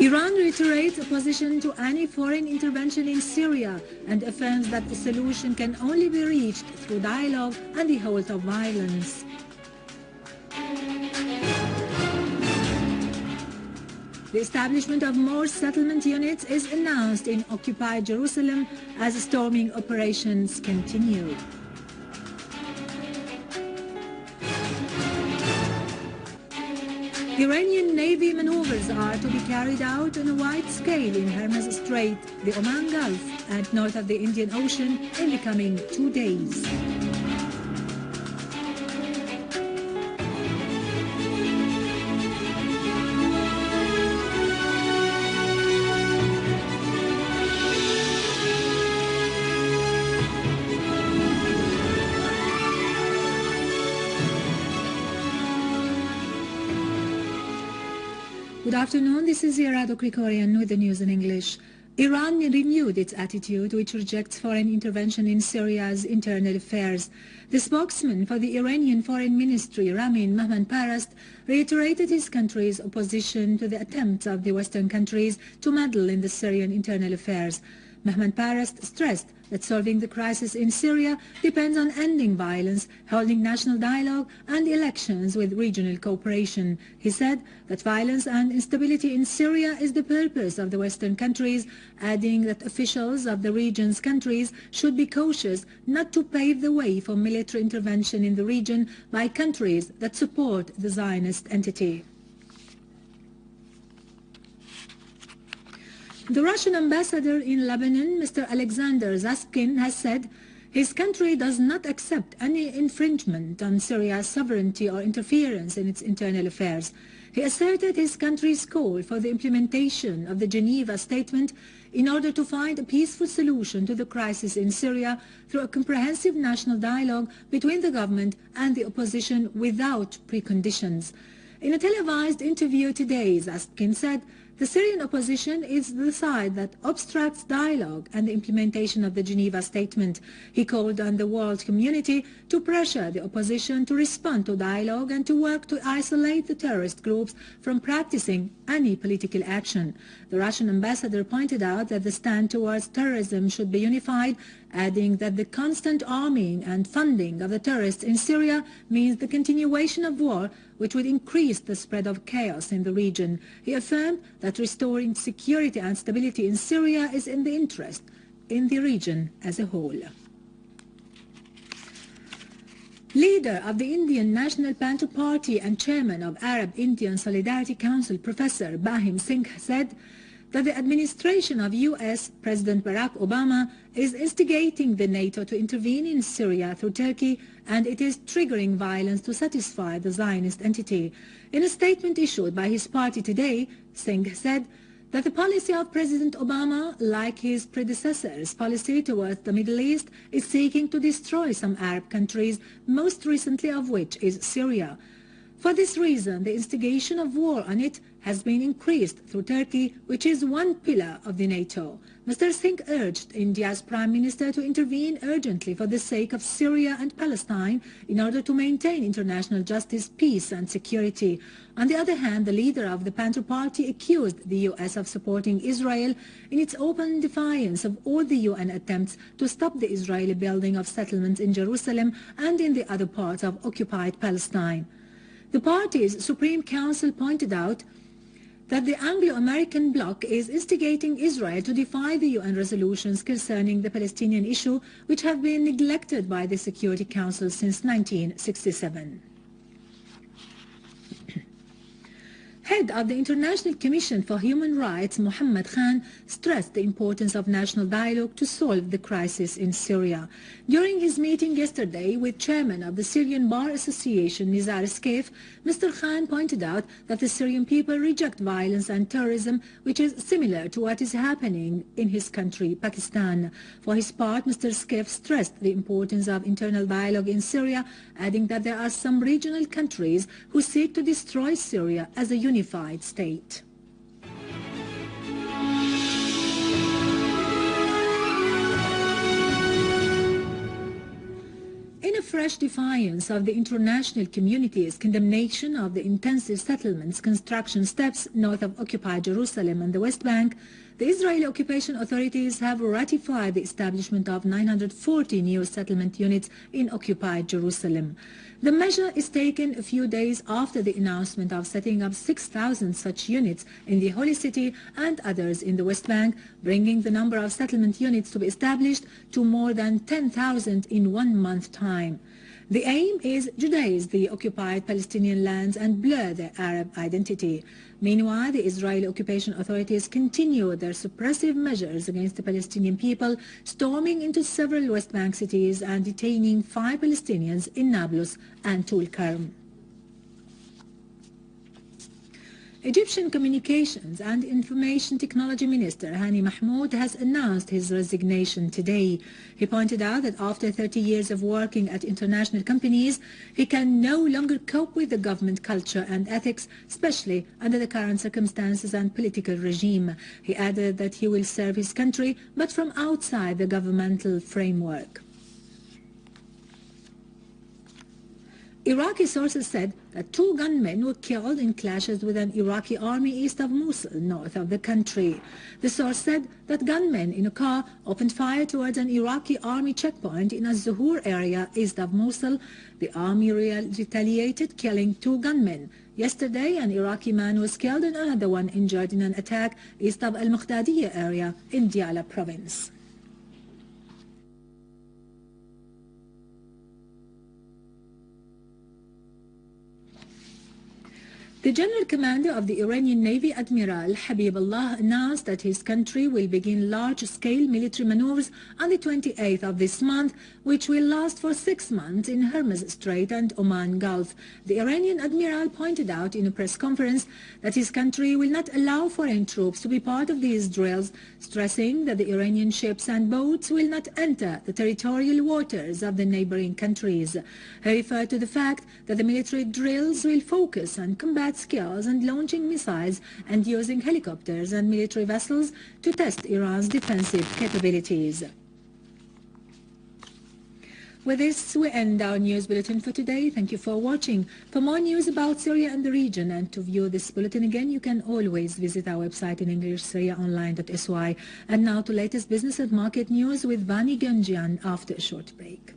Iran reiterates opposition to any foreign intervention in Syria and affirms that the solution can only be reached through dialogue and the halt of violence. The establishment of more settlement units is announced in occupied Jerusalem as storming operations continue. Iranian Navy maneuvers are to be carried out on a wide scale in Hormuz Strait, the Oman Gulf, and north of the Indian Ocean in the coming 2 days. Good afternoon, this is Irado Krikorian with the news in English. Iran renewed its attitude, which rejects foreign intervention in Syria's internal affairs. The spokesman for the Iranian Foreign Ministry, Ramin Mahmoudparast, reiterated his country's opposition to the attempts of the Western countries to meddle in the Syrian internal affairs. Mahmoudparast stressed that solving the crisis in Syria depends on ending violence, holding national dialogue and elections with regional cooperation. He said that violence and instability in Syria is the purpose of the Western countries, adding that officials of the region's countries should be cautious not to pave the way for military intervention in the region by countries that support the Zionist entity. The Russian ambassador in Lebanon, Mr. Alexander Zaskin, has said his country does not accept any infringement on Syria's sovereignty or interference in its internal affairs. He asserted his country's call for the implementation of the Geneva Statement in order to find a peaceful solution to the crisis in Syria through a comprehensive national dialogue between the government and the opposition without preconditions. In a televised interview today, Zaskin said, the Syrian opposition is the side that obstructs dialogue and the implementation of the Geneva Statement. He called on the world community to pressure the opposition to respond to dialogue and to work to isolate the terrorist groups from practicing any political action. The Russian ambassador pointed out that the stand towards terrorism should be unified, adding that the constant arming and funding of the terrorists in Syria means the continuation of war, which would increase the spread of chaos in the region. He affirmed that restoring security and stability in Syria is in the interest in the region as a whole. Leader of the Indian National Panther Party and chairman of Arab-Indian Solidarity Council, Professor Bahim Singh, said that the administration of U.S. President Barack Obama is instigating the NATO to intervene in Syria through Turkey, and it is triggering violence to satisfy the Zionist entity. In a statement issued by his party today, Singh said that the policy of President Obama, like his predecessor's policy towards the Middle East, is seeking to destroy some Arab countries, most recently of which is Syria. For this reason, the instigation of war on it has been increased through Turkey, which is one pillar of the NATO. Mr. Singh urged India's Prime Minister to intervene urgently for the sake of Syria and Palestine in order to maintain international justice, peace and security. On the other hand, the leader of the Panther Party accused the U.S. of supporting Israel in its open defiance of all the UN attempts to stop the Israeli building of settlements in Jerusalem and in the other parts of occupied Palestine. The party's Supreme Council pointed out that the Anglo-American bloc is instigating Israel to defy the UN resolutions concerning the Palestinian issue, which have been neglected by the Security Council since 1967. Head of the International Commission for Human Rights, Mohammed Khan, stressed the importance of national dialogue to solve the crisis in Syria. During his meeting yesterday with chairman of the Syrian Bar Association, Nizar Skef, Mr. Khan pointed out that the Syrian people reject violence and terrorism, which is similar to what is happening in his country, Pakistan. For his part, Mr. Skef stressed the importance of internal dialogue in Syria, adding that there are some regional countries who seek to destroy Syria as a unified state. In a fresh defiance of the international community's condemnation of the intensive settlements construction steps north of occupied Jerusalem and the West Bank, the Israeli occupation authorities have ratified the establishment of 940 new settlement units in occupied Jerusalem. The measure is taken a few days after the announcement of setting up 6,000 such units in the Holy City and others in the West Bank, bringing the number of settlement units to be established to more than 10,000 in 1 month's time. The aim is to Judaize the occupied Palestinian lands and blur their Arab identity. Meanwhile, the Israeli occupation authorities continue their suppressive measures against the Palestinian people, storming into several West Bank cities and detaining 5 Palestinians in Nablus and Tulkarm. Egyptian Communications and Information Technology Minister Hani Mahmoud has announced his resignation today. He pointed out that after 30 years of working at international companies, he can no longer cope with the government culture and ethics, especially under the current circumstances and political regime. He added that he will serve his country, but from outside the governmental framework. Iraqi sources said that 2 gunmen were killed in clashes with an Iraqi army east of Mosul, north of the country. The source said that gunmen in a car opened fire towards an Iraqi army checkpoint in a Zuhur area east of Mosul. The army retaliated, killing 2 gunmen. Yesterday, an Iraqi man was killed and another one injured in an attack east of Al-Muqtadiyya area in Diyala province. The General Commander of the Iranian Navy, Admiral Habibullah, announced that his country will begin large-scale military maneuvers on the 28th of this month, which will last for 6 months in Hormuz Strait and Oman Gulf. The Iranian Admiral pointed out in a press conference that his country will not allow foreign troops to be part of these drills, stressing that the Iranian ships and boats will not enter the territorial waters of the neighboring countries. He referred to the fact that the military drills will focus on combat skills and launching missiles and using helicopters and military vessels to test Iran's defensive capabilities. With this, we end our news bulletin for today. Thank you for watching. For more news about Syria and the region and to view this bulletin again, you can always visit our website in English, SyriaOnline.sy. And now to latest business and market news with Vani Ganjian after a short break.